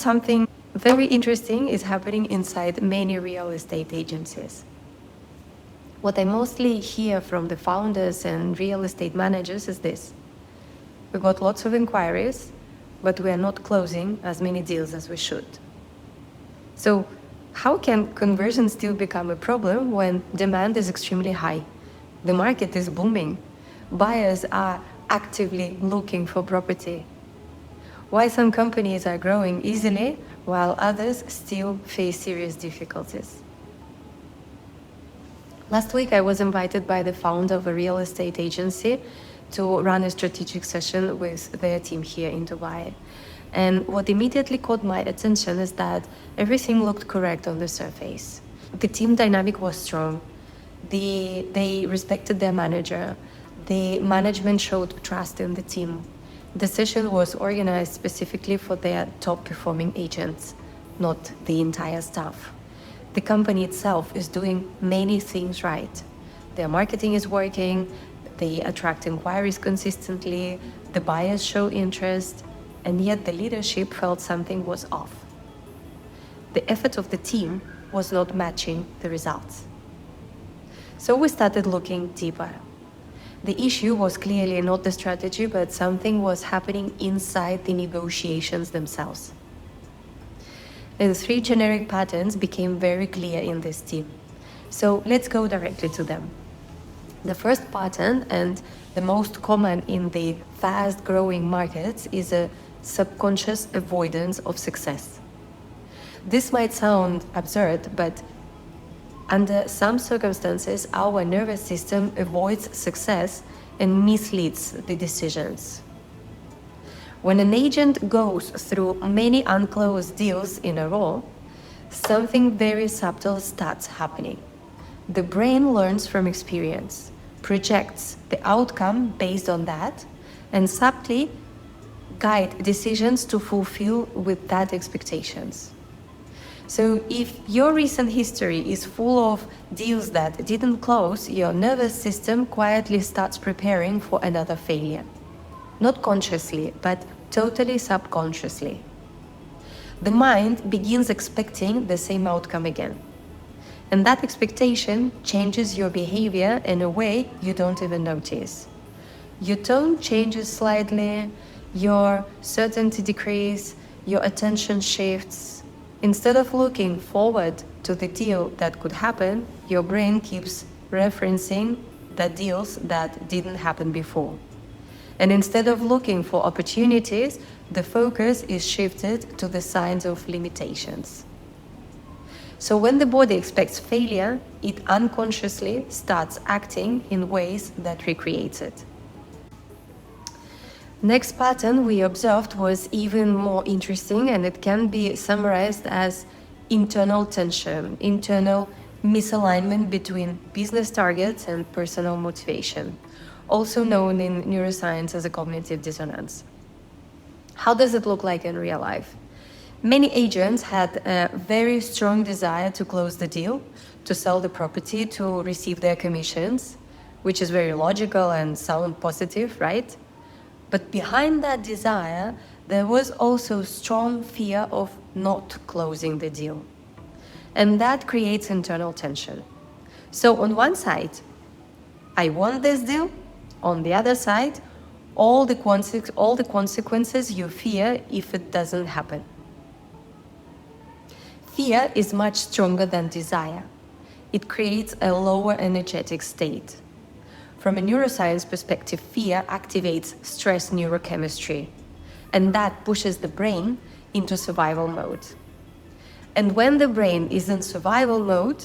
Something very interesting is happening inside many real estate agencies. What I mostly hear from the founders and real estate managers is this: we got lots of inquiries, but we are not closing as many deals as we should. So how can conversion still become a problem when demand is extremely high? The market is booming. Buyers are actively looking for property. Why some companies are growing easily while others still face serious difficulties? Last week, I was invited by the founder of a real estate agency to run a strategic session with their team here in Dubai. And what immediately caught my attention is that everything looked correct on the surface. The team dynamic was strong. They respected their manager. The management showed trust in the team. The session was organized specifically for their top performing agents, not the entire staff. The company itself is doing many things right. Their marketing is working, they attract inquiries consistently, the buyers show interest, and yet the leadership felt something was off. The effort of the team was not matching the results. So we started looking deeper. The issue was clearly not the strategy, but something was happening inside the negotiations themselves. And 3 generic patterns became very clear in this team. So let's go directly to them. The first pattern, and the most common in the fast-growing markets, is a subconscious avoidance of success. This might sound absurd, but under some circumstances, our nervous system avoids success and misleads the decisions. When an agent goes through many unclosed deals in a row, something very subtle starts happening. The brain learns from experience, projects the outcome based on that, and subtly guides decisions to fulfill with that expectations. So if your recent history is full of deals that didn't close, your nervous system quietly starts preparing for another failure. Not consciously, but totally subconsciously. The mind begins expecting the same outcome again. And that expectation changes your behavior in a way you don't even notice. Your tone changes slightly, your certainty decreases, your attention shifts. Instead of looking forward to the deal that could happen, your brain keeps referencing the deals that didn't happen before. And instead of looking for opportunities, the focus is shifted to the signs of limitations. So when the body expects failure, it unconsciously starts acting in ways that recreate it. Next pattern we observed was even more interesting, and it can be summarized as internal tension, internal misalignment between business targets and personal motivation, also known in neuroscience as a cognitive dissonance. How does it look like in real life? Many agents had a very strong desire to close the deal, to sell the property, to receive their commissions, which is very logical and sound positive, right? But behind that desire, there was also strong fear of not closing the deal. And that creates internal tension. So on one side, I want this deal. On the other side, all the consequences you fear if it doesn't happen. Fear is much stronger than desire. It creates a lower energetic state. From a neuroscience perspective, fear activates stress neurochemistry, and that pushes the brain into survival mode. And when the brain is in survival mode,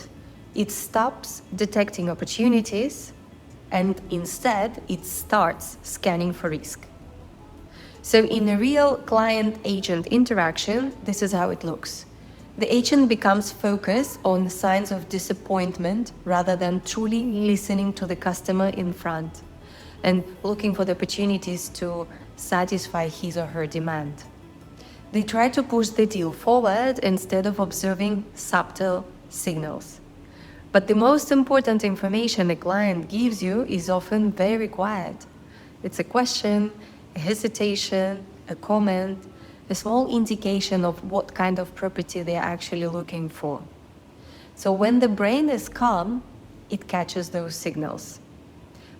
it stops detecting opportunities, and instead it starts scanning for risk. So in a real client-agent interaction, this is how it looks. The agent becomes focused on signs of disappointment rather than truly listening to the customer in front and looking for the opportunities to satisfy his or her demand. They try to push the deal forward instead of observing subtle signals. But the most important information a client gives you is often very quiet. It's a question, a hesitation, a comment, a small indication of what kind of property they're actually looking for. So when the brain is calm, it catches those signals.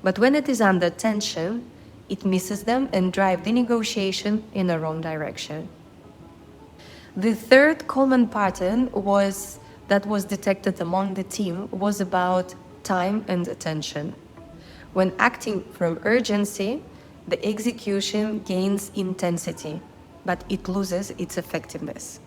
But when it is under tension, it misses them and drives the negotiation in the wrong direction. The third common pattern that was detected among the team was about time and attention. When acting from urgency, the execution gains intensity, but it loses its effectiveness.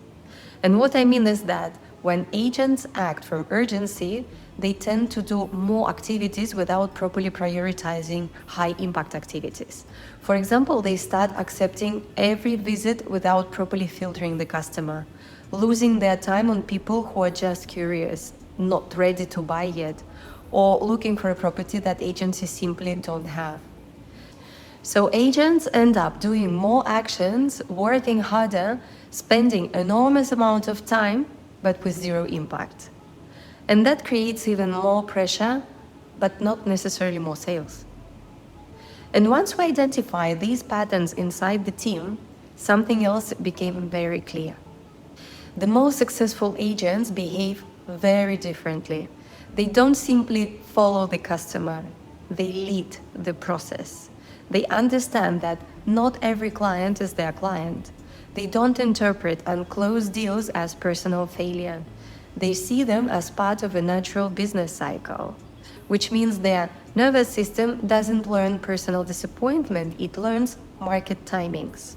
And what I mean is that when agents act from urgency, they tend to do more activities without properly prioritizing high-impact activities. For example, they start accepting every visit without properly filtering the customer, losing their time on people who are just curious, not ready to buy yet, or looking for a property that agencies simply don't have. So agents end up doing more actions, working harder, spending enormous amount of time, but with zero impact. And that creates even more pressure, but not necessarily more sales. And once we identify these patterns inside the team, something else became very clear. The most successful agents behave very differently. They don't simply follow the customer, they lead the process. They understand that not every client is their client. They don't interpret unclosed deals as personal failure. They see them as part of a natural business cycle, which means their nervous system doesn't learn personal disappointment, it learns market timings.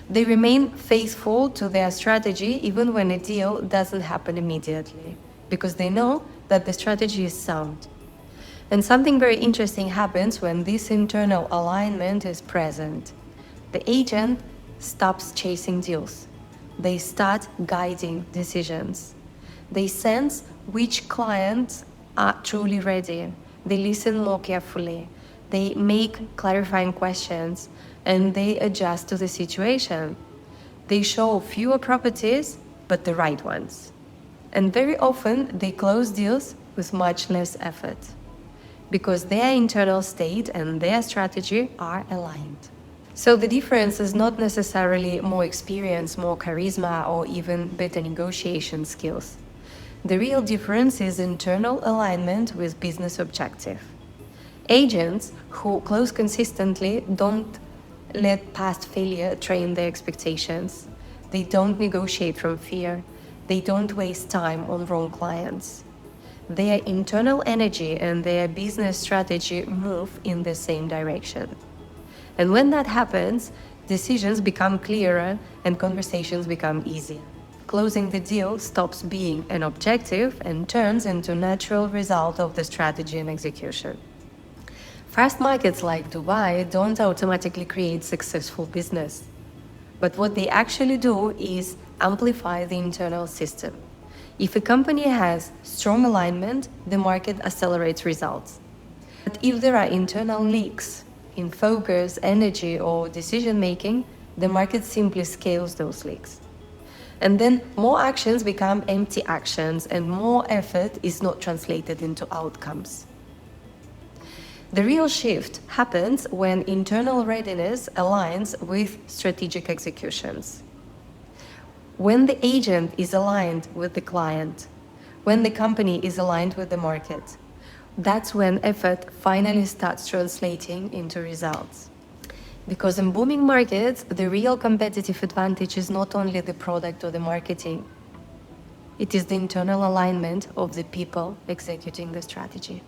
They remain faithful to their strategy even when a deal doesn't happen immediately, because they know that the strategy is sound. And something very interesting happens when this internal alignment is present. The agent stops chasing deals. They start guiding decisions. They sense which clients are truly ready. They listen more carefully. They make clarifying questions and they adjust to the situation. They show fewer properties, but the right ones. And very often they close deals with much less effort because their internal state and their strategy are aligned. So the difference is not necessarily more experience, more charisma, or even better negotiation skills. The real difference is internal alignment with business objective. Agents who close consistently don't let past failure train their expectations. They don't negotiate from fear. They don't waste time on wrong clients. Their internal energy and their business strategy move in the same direction. And when that happens, decisions become clearer and conversations become easier. Closing the deal stops being an objective and turns into a natural result of the strategy and execution. Fast markets like Dubai don't automatically create successful business. But what they actually do is amplify the internal system. If a company has strong alignment, the market accelerates results. But if there are internal leaks in focus, energy, or decision-making, the market simply scales those leaks. And then more actions become empty actions and more effort is not translated into outcomes. The real shift happens when internal readiness aligns with strategic executions. When the agent is aligned with the client, when the company is aligned with the market, that's when effort finally starts translating into results. Because in booming markets, the real competitive advantage is not only the product or the marketing, it is the internal alignment of the people executing the strategy.